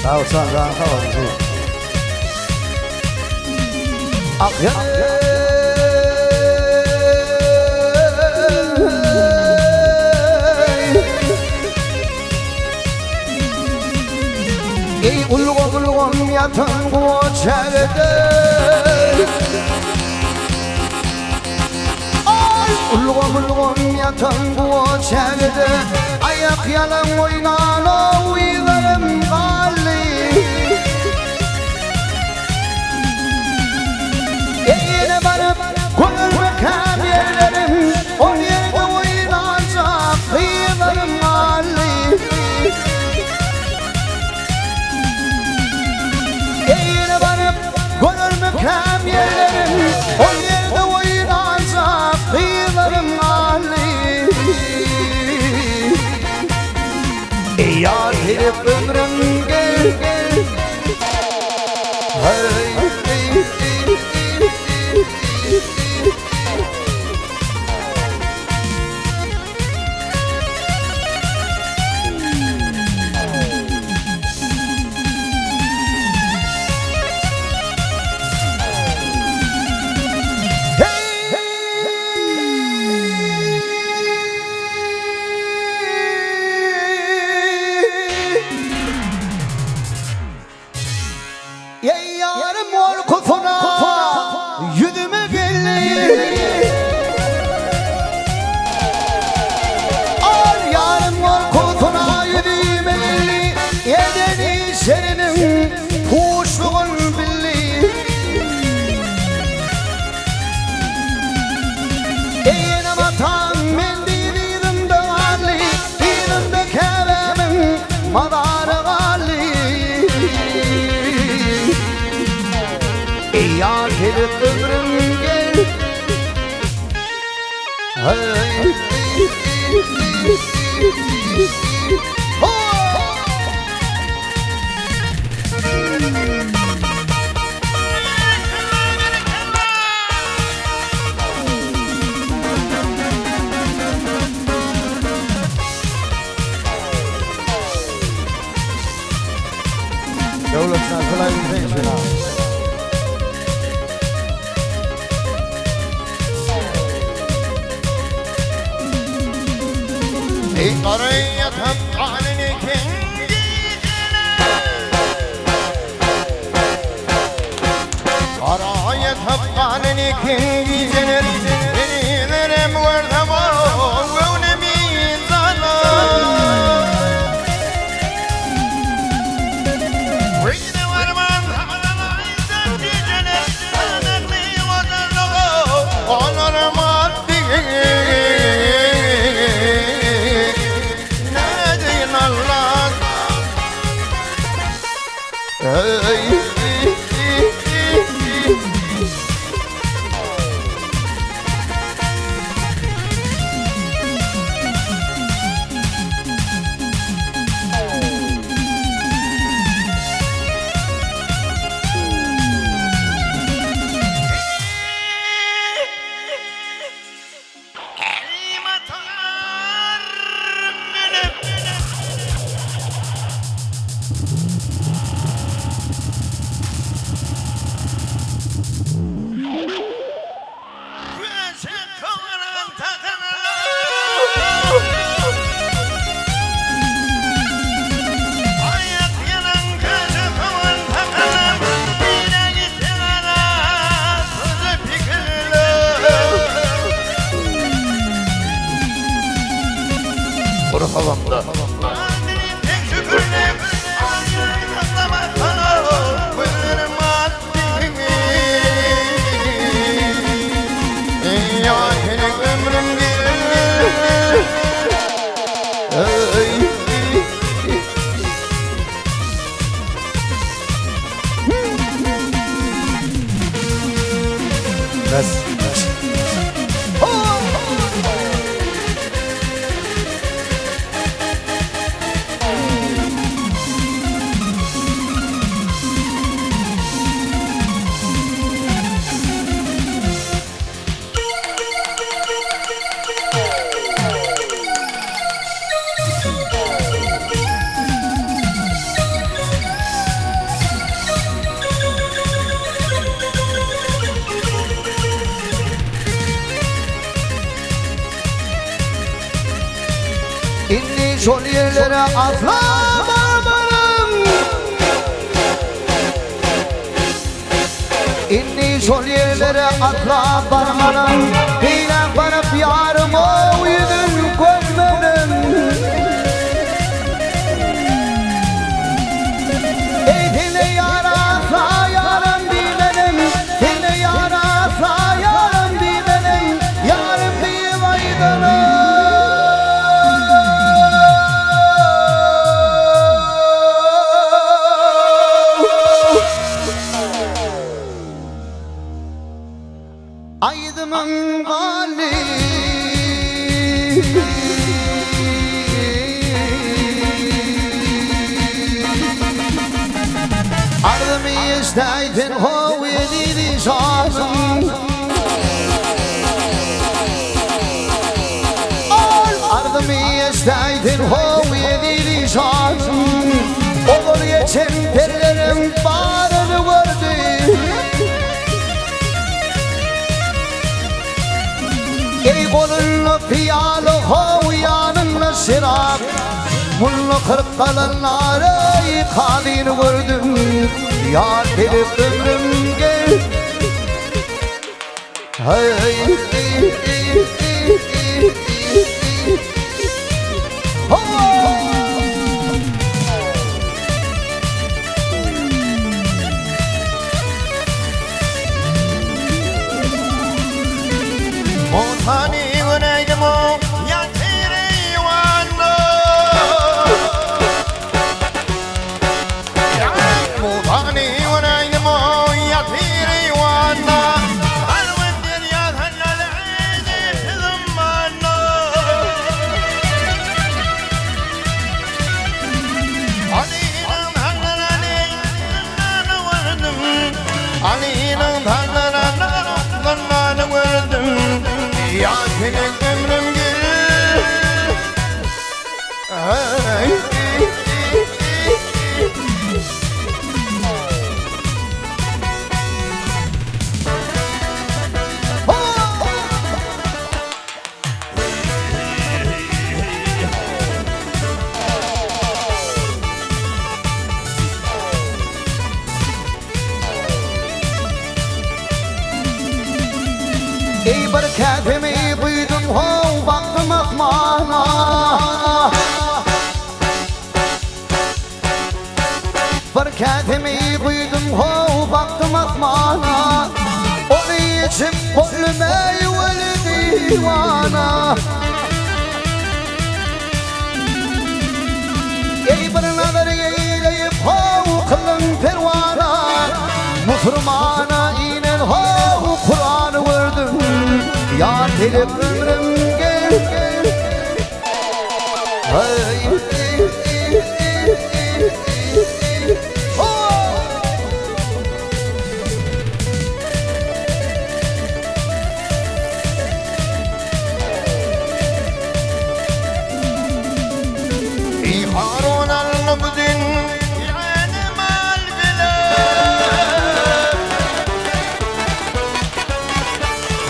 아우 쌍쌍 사와주세요. 이 울고 얕은 구차거든 울고 얕은 구차거든 아야 피하는 오이나노 위가름 갈리 예인의 바람 골목한 예레름 오늘도 오이나자 위가름 갈리 Kam yerlerim, o yerde oynansa kıyılarım Ali. Yar herif ömrüm gel gel. Yarım var kufuna yüzüme geldi. Al yarım var kufuna yüzüme geldi. Yedeni senin kuşluğun billi. Eyine vatan mendiliğim de Ali, dilim de keremin madarı Ali. Yar herif ömrüm gel. Devletine kolay bir pensiyon al. Karaya tapkanını kendine Karaya tapkanını kendine Beni verem vardam o Gönlümün zana Rıkne varman Hamadalar izden gecene Anaklı vatanlığı Onarım addi Havamda şol yerlere atlamarım. İnni şol yerlere atlamarım. Yine varıp yarım o yüzün görmedim. Ey dile yarasa yarım bilmedim. Dile yarasa yarım bilmedim. Yarım bir vaydanım. Aydımın vali Ardımı isteydin ho yedili şahsın Ardımı isteydin ho yedili şahsın Olur geçen tellerim bağrını vurdu Ey kolunlu piyalı ho yanınla şirap Mullu kırık kalanları kadini gördüm Yar gelip ömrüm gel Hey Montani güneymo yatiri wano Montani güneymo yatiri wano Alwendir ya hanal aidi zamano Ali'nin hanalani nana vardım Ali'nin hanalani nana vardım Ya senin ömrüm gül Ay. Ey bereketimi duydum ho baktım asmana Bereketimi duydum ho baktım asmana Onu içim gönlüme yuveli divana Ey bir nazar eyleyip ho kılın pervana Müslümana inen ho Kur'an'ı vurdum Ya gelip ömrüm gel Hey في هارون النبذ يعلم البلاد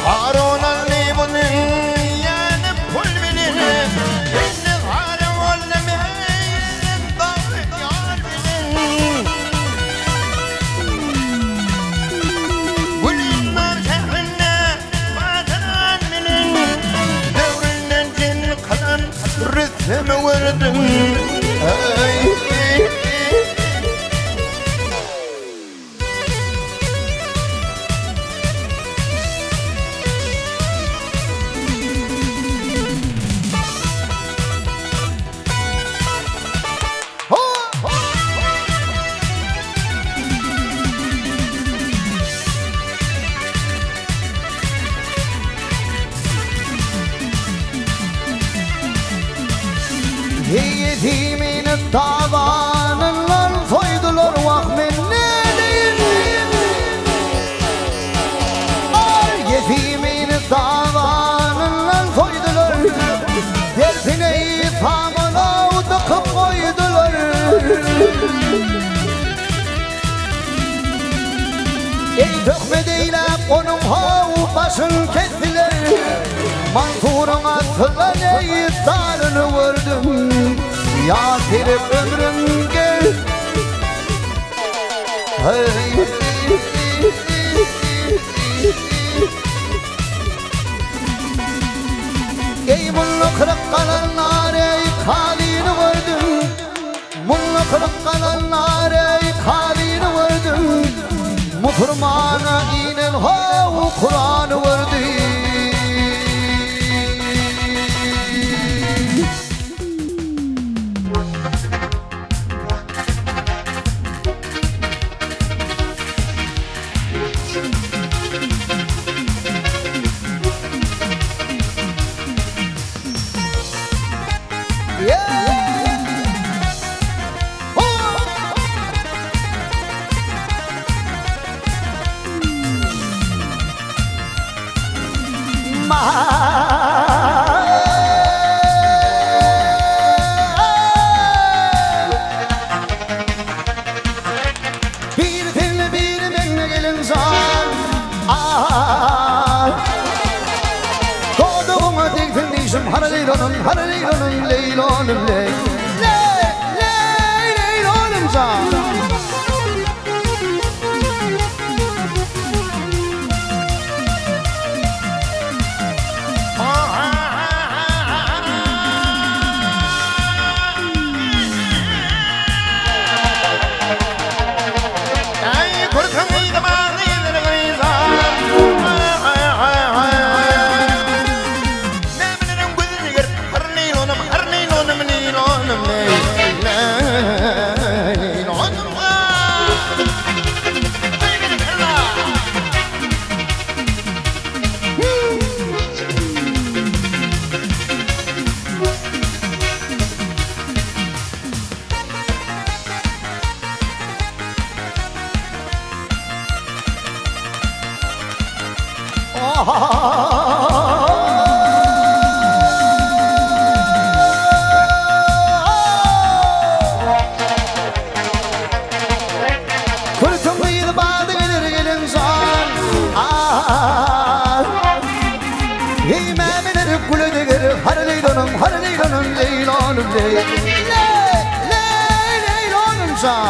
هارون النبذ يعلم كل بلد إن العالم والمهين الضوء يعلم والإنما سحنا بعدنا من دور النجن قدر رثم وردم Yetimin davanından soydular vahmenlerin Ay yetimin davanından soydular Dersine itamına tıkıp koydular Ey dökmedeyle onun hav başın kestiler Mansur'un asılına darını vurdum Ya gelip ömrümge hey. Ey mullu kırık kalanlar ey kalini vurdum. Mullu kırık kalanlar ey kalini vurdum. Muhurmana inen ho Kur'an'ı vurdu. Bir dinle bir benle gelin zan Doğduğuma diktin dişim Haraleylonun leylonum leylonum zan Kurtulmayı bağlı gelir gelin zan Hey memeleri kule de gelir Haraleylonum leylonum leylonum zan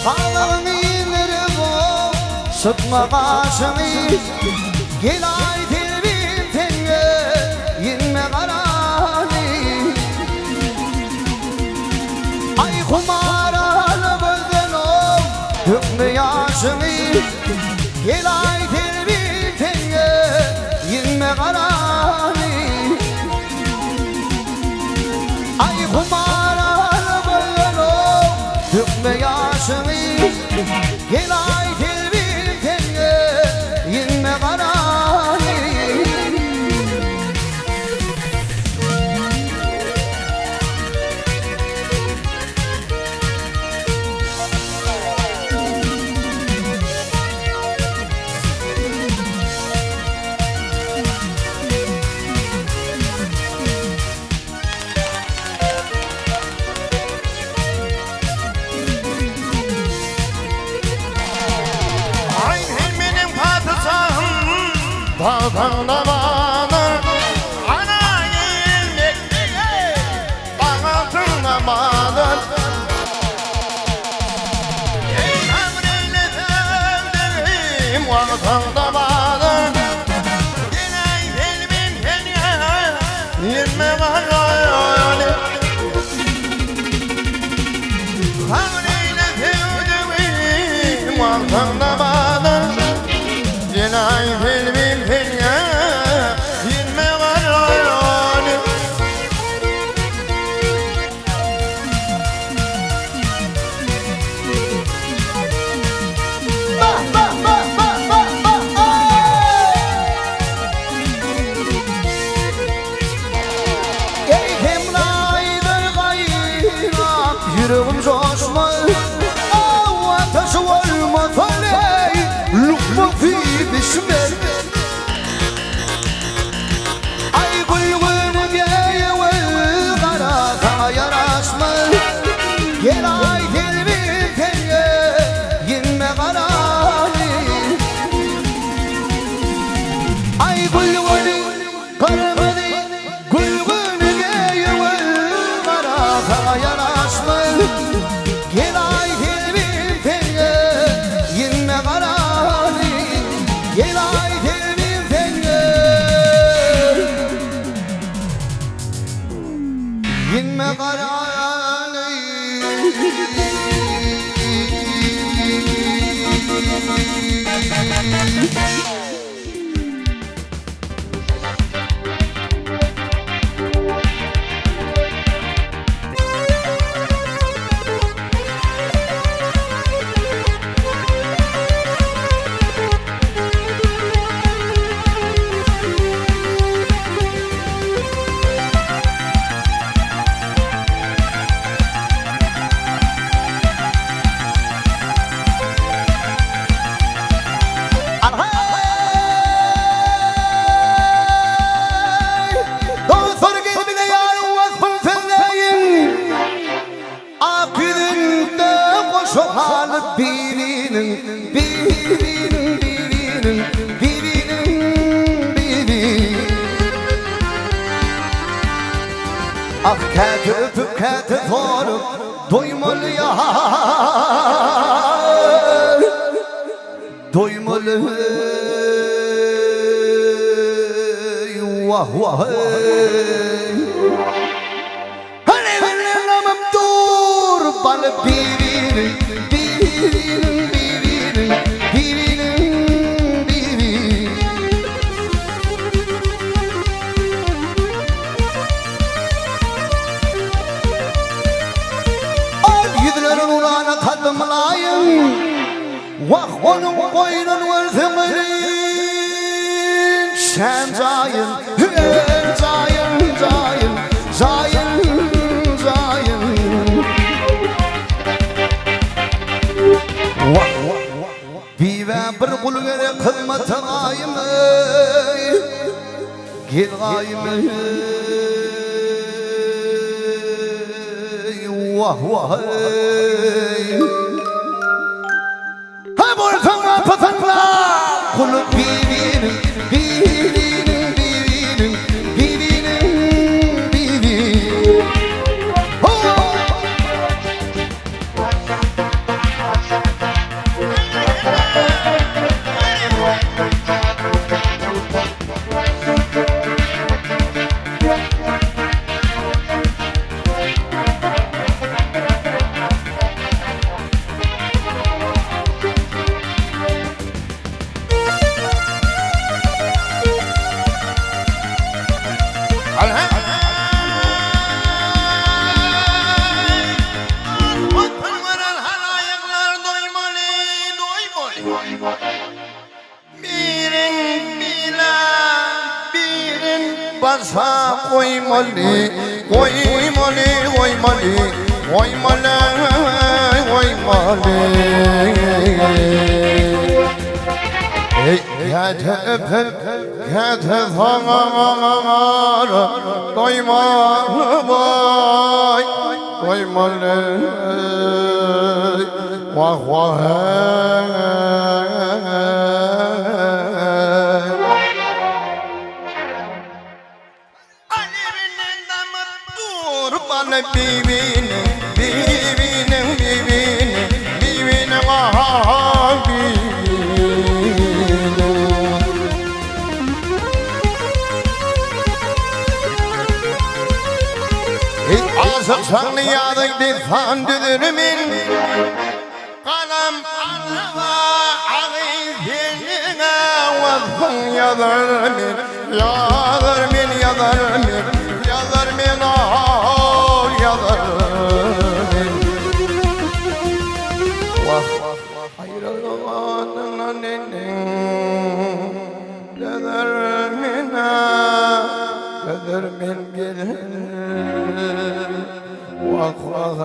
Ağlarım iyileri bu Sıkma başımı Gel ay dilbim tenge Yinme karani Ay kumaralı bölden o Dökme yaşımı Gel ay dilbim tenge Yinme karani Ay kumaralı bölden o Dökme yaşımı Gel ay dilbim tenge Yinme karani Dağdan bağlar ana ilmek bağatına bağlar Baktığında bağlar Yine filmin fenye Yirmi var yani Havliyle sevdiğim Baktığında bağlar Yine filmin fenye Yirmi var yani Yüreğim coşmaz ateş olmaz aley Lukma fi bişmez Ay gülgün geye vel Garata yaraşmaz Gel ay dilbi tenge Yinme garali Ay gülgün karmadı Gülgün geye vel Garata yaraşmaz Gel ay dilbi tenge Yinme garali Gel ay dilbi tenge Yinme garali Ah kedi öpüp kedi sorup doymalı ya doymalı vah vah hani benim namım dur bana birinin Vah onun boynun vırzımını Sen cayın, cayın, cayın, cayın, cayın Vah, bir ve bir kul vere kılmatı gayım Gel gayım Vah, vah Bolfana patanla kulu birinin Basa koymalı, koymalı, koymalı, koymalı, koymalı. Kete öpüp, kete sanar, koymalı, boy, koymalı, vah vah. Bibine, bibine, bibine, bibine, bibine. Alışık sanlı yadıydı sandırımın Kalam anıma ağizine Vazın yazarımın Yazarımın yazarımın Yazarımın ağır yazarımın Vah ayrılığının annenin Yazarımına Yazarımın gelin Vah vah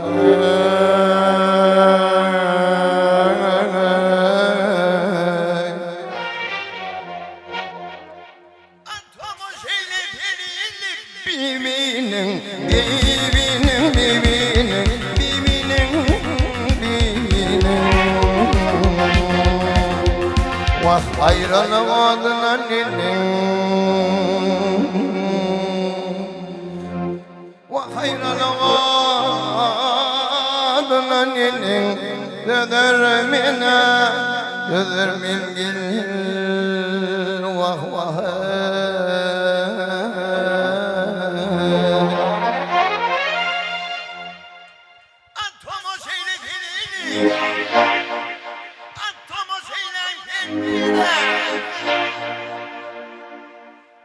Ayrılmadın annenin Vah ayrılmadın annenin Dödermine Dödermin gel Vah vah Antomo şeyle gelin Antomo şeyle gelin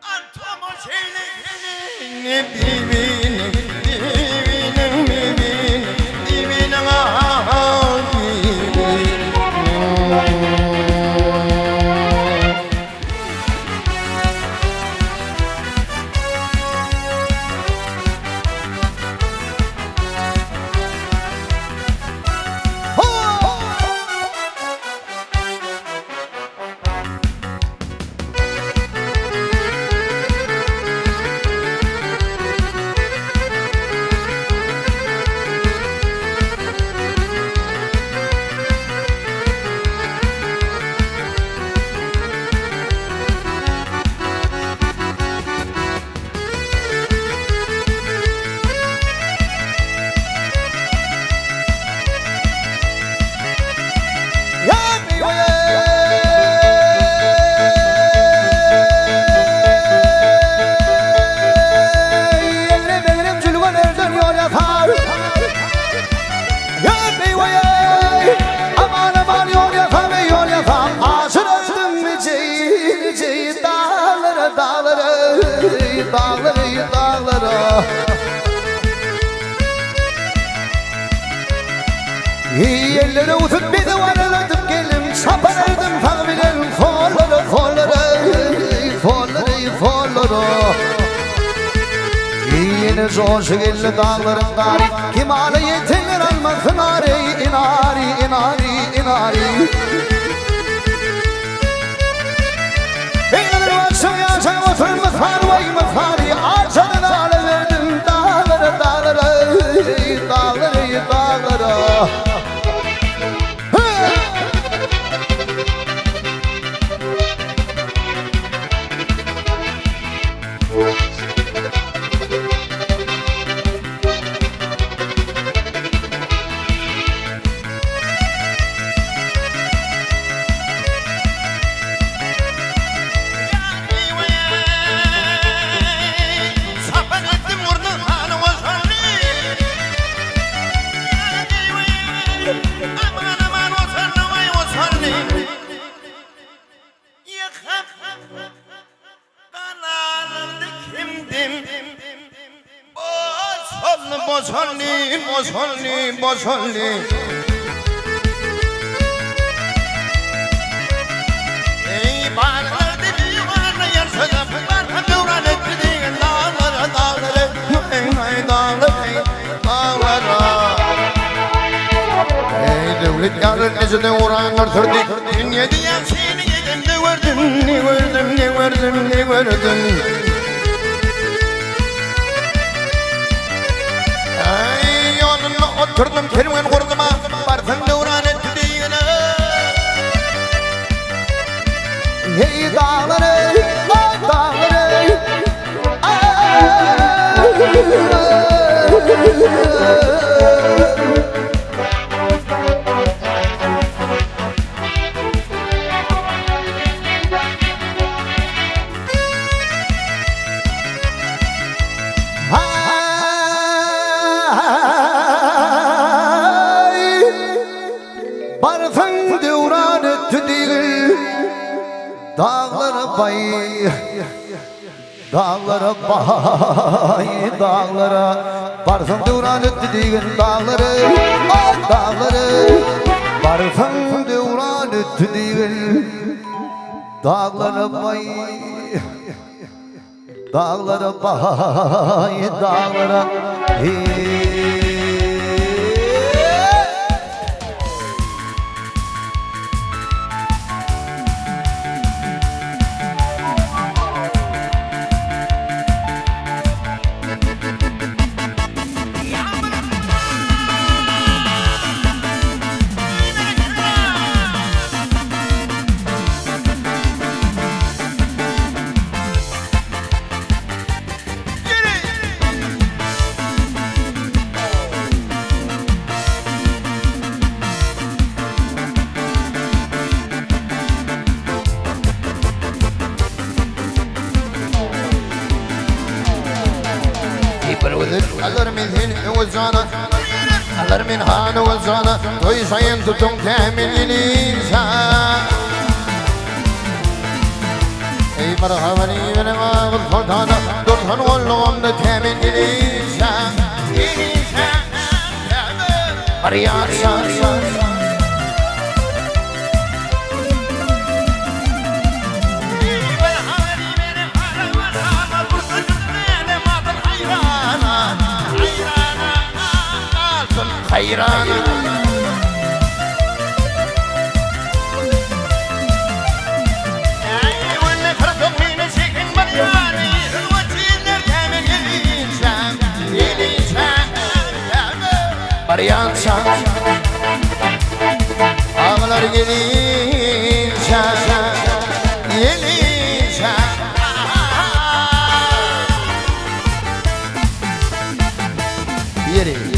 Antomo şeyle gelin Bibinin Bibinin Bibinin Bibinin dağları Yerlere utup bir duvarladım gelim Çaparırdım tahmilen forları Yine coşu geldi dağların gari Kim ağlı yetenler almasın ari inari Bir kadar başım yaşam oturmuş harvayımız hari Ağaçların ağlı verdim dağları Boşanlı Ey bağırdı divarla yarsadı Fıklar devran etti dağları Ey devlet yarın izine uğran artırdı Dünya diyen seni yedim ne verdim Oturdum kervan kurduma Barsın devran etti diyene Hey dağları bay dağlara bay dağlara varsın duran öttüdüğün dağları dağları varsın duran öttüdüğün dağlara bay dağlara bay dağlara Alır min hin uzana Alır min han uzana Duyşayın tutun temin insan Ey merhaban benim ağıl fotana Durhan oğlumda temin insan İnsan Aryan şan حيران والنفرة من سكن مرياني الوتين كامل الإنسان مريان شان أغلر الإنسان يري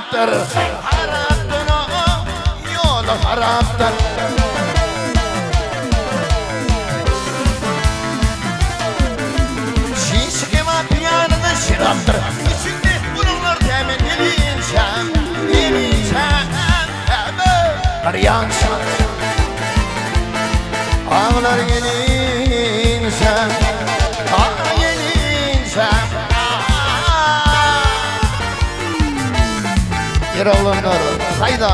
haraptır yol haraptır şiş kema piyanada şiraptır içinde bulunur temin insan arayan şan ağlar gelin insan Yaralanlar hayda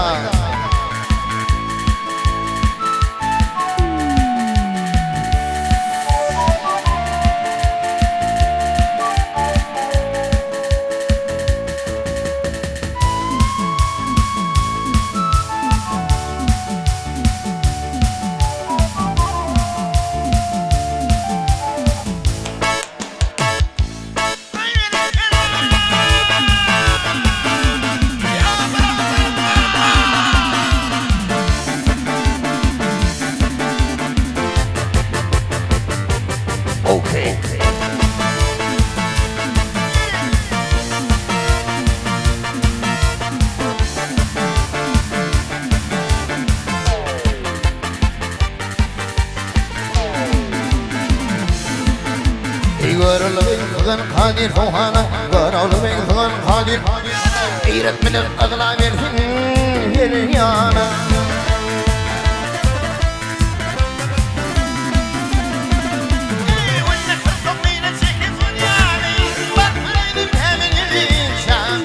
غن قادر فوهانا قرأوا من غن قادر عيرت من الأغلام الهريانا والنفر طمينة سكن ضياني بطلين بها من الإنسان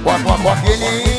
Bak bak bak gelin